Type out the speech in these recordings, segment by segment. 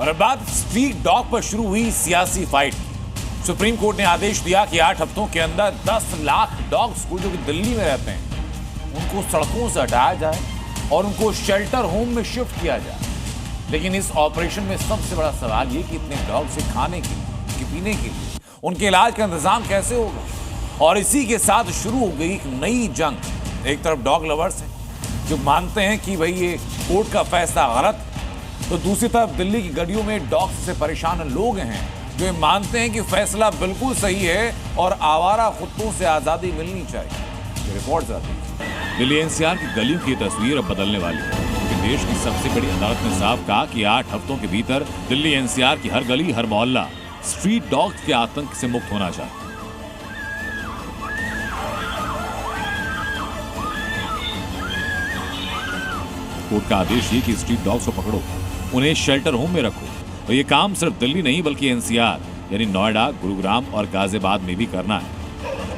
और अब बात स्ट्रीट डॉग पर शुरू हुई सियासी फाइट। सुप्रीम कोर्ट ने आदेश दिया कि 8 हफ्तों के अंदर 10 लाख डॉग्स को जो कि दिल्ली में रहते हैं उनको सड़कों से हटाया जाए और उनको शेल्टर होम में शिफ्ट किया जाए। लेकिन इस ऑपरेशन में सबसे बड़ा सवाल ये कि इतने डॉग से खाने के लिए, कि पीने के लिए, उनके इलाज का इंतजाम कैसे होगा। और इसी के साथ शुरू हो गई एक नई जंग। एक तरफ डॉग लवर्स हैं जो मानते हैं कि भाई ये कोर्ट का फैसला गलत, तो दूसरी तरफ दिल्ली की गलियों में डॉग्स से परेशान लोग हैं जो ये मानते हैं कि फैसला बिल्कुल सही है और आवारा कुत्तों से आजादी मिलनी चाहिए। ये रिपोर्ट जरा देखिए। दिल्ली एनसीआर की गलियों की तस्वीर अब बदलने वाली है क्योंकि देश की सबसे बड़ी अदालत ने साफ कहा कि 8 हफ्तों के भीतर दिल्ली एनसीआर की हर गली, हर मोहल्ला स्ट्रीट डॉग्स के आतंक से मुक्त होना चाहिए। कोर्ट का आदेश ये कि स्ट्रीट डॉग्स को पकड़ो, उन्हें शेल्टर होम में रखो। और ये काम सिर्फ दिल्ली नहीं बल्कि एनसीआर यानी नोएडा, गुरुग्राम और गाजियाबाद में भी करना है।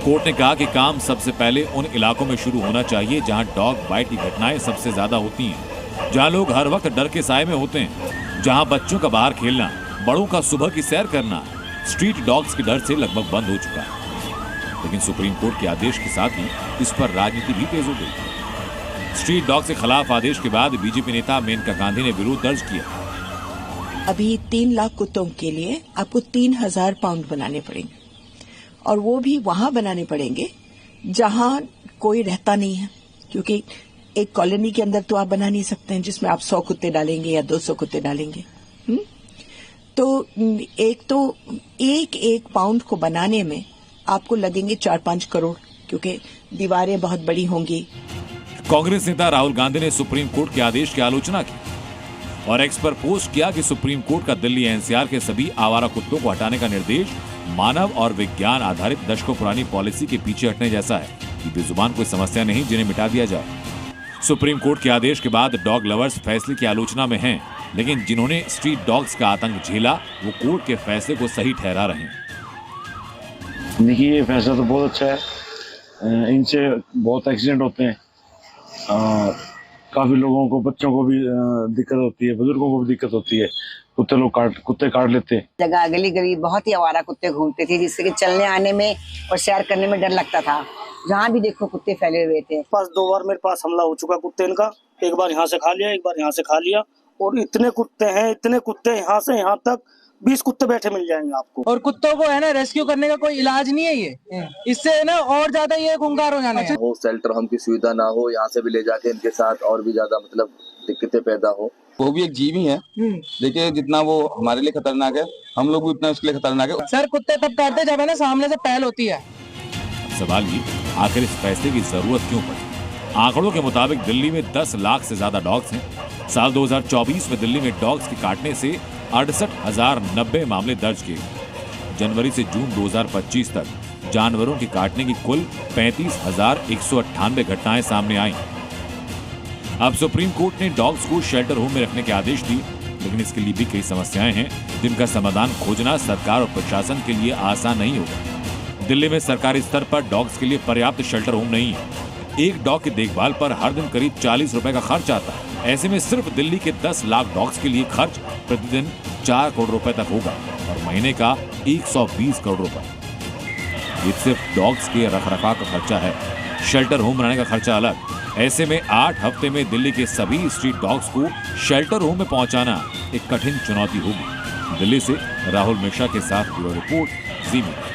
कोर्ट ने कहा कि काम सबसे पहले उन इलाकों में शुरू होना चाहिए जहां डॉग बाइट की घटनाएं सबसे ज्यादा होती हैं, जहां लोग हर वक्त डर के साए में होते हैं, जहां बच्चों का बाहर खेलना, बड़ों का सुबह की सैर करना स्ट्रीट डॉग्स के डर से लगभग बंद हो चुका है। लेकिन सुप्रीम कोर्ट के आदेश के साथ ही इस पर राजनीति भी तेज हो गई। स्ट्रीट डॉग के खिलाफ आदेश के बाद बीजेपी नेता मेनका गांधी ने विरोध दर्ज किया। अभी 3 लाख कुत्तों के लिए आपको 3000 पाउंड बनाने पड़ेंगे और वो भी वहां बनाने पड़ेंगे जहां कोई रहता नहीं है, क्योंकि एक कॉलोनी के अंदर तो आप बना नहीं सकते हैं जिसमें आप 100 कुत्ते डालेंगे या 200 कुत्ते डालेंगे। तो एक पाउंड को बनाने में आपको लगेंगे 4-5 करोड़, क्योंकि दीवारें बहुत बड़ी होंगी। कांग्रेस नेता राहुल गांधी ने सुप्रीम कोर्ट के आदेश की आलोचना की और एक्स पर पोस्ट किया कि सुप्रीम कोर्ट का दिल्ली एनसीआर के सभी आवारा कुत्तों को हटाने का निर्देश मानव और विज्ञान आधारित दशकों पुरानी पॉलिसी के पीछे हटने जैसा है। ये बेजुबान कोई समस्या नहीं जिन्हें मिटा दिया जाए। सुप्रीम कोर्ट के आदेश के बाद डॉग लवर्स फैसले की आलोचना में हैं, लेकिन जिन्होंने स्ट्रीट डॉग्स का आतंक झेला वो कोर्ट के फैसले को सही ठहरा रहे हैं। देखिए, ये फैसला तो बहुत अच्छा है। इनसे बहुत एक्सीडेंट होते हैं, काफी लोगों को, बच्चों को भी दिक्कत होती है, बुजुर्गों को भी दिक्कत होती है। कुत्ते काट लेते हैं। जगह गली गली बहुत ही आवारा कुत्ते घूमते थे, जिससे कि चलने आने में और सैर करने में डर लगता था। जहाँ भी देखो कुत्ते फैले हुए थे। पास 2 बार मेरे पास हमला हो चुका कुत्ते इनका। एक बार यहाँ से खा लिया, एक बार यहाँ से खा लिया। और इतने कुत्ते हैं, इतने कुत्ते, यहाँ से यहाँ तक 20 कुत्ते बैठे मिल जाएंगे आपको। और कुत्तों को है ना रेस्क्यू करने का कोई इलाज नहीं है ये, इससे है ना और ज्यादा ये खूंखार हो जाने हैं। हो शेल्टर होम की सुविधा ना हो, यहाँ से भी ले जाके इनके साथ और भी ज्यादा मतलब दिक्कतें पैदा हो। वो भी एक जीव ही है, देखिए जितना वो हमारे लिए खतरनाक है, हम लोग भी उतना उसके लिए खतरनाक है। सर कुत्ते तब काटते जब है ना सामने से पहल होती है। सवाल ये, आखिर इस फैसले की जरूरत क्यों पड़ी? आंकड़ों के मुताबिक दिल्ली में 10 लाख से ज्यादा डॉग्स हैं। साल 2024 में दिल्ली में डॉग्स के काटने से 68,090 मामले दर्ज किए गए। जनवरी से जून 2025 तक जानवरों के काटने की कुल 35,198 घटनाएं सामने आई। अब सुप्रीम कोर्ट ने डॉग्स को शेल्टर होम में रखने के आदेश दिए, लेकिन इसके लिए भी कई समस्याएं हैं जिनका समाधान खोजना सरकार और प्रशासन के लिए आसान नहीं होगा। दिल्ली में सरकारी स्तर पर डॉग्स के लिए पर्याप्त शेल्टर होम नहीं है। एक डॉग की देखभाल पर हर दिन करीब 40 रुपए का खर्च आता है। ऐसे में सिर्फ दिल्ली के 10 लाख डॉग्स के लिए खर्च प्रतिदिन 4 करोड़ रुपए तक होगा और महीने का 120 करोड़ रुपए। ये सिर्फ डॉग्स के रखरखाव का खर्चा है, शेल्टर होम बनाने का खर्चा अलग। ऐसे में 8 हफ्ते में दिल्ली के सभी स्ट्रीट डॉग्स को शेल्टर होम में पहुंचाना एक कठिन चुनौती होगी। दिल्ली से राहुल मिश्रा के साथ ब्यूरो रिपोर्ट, जी मीडिया।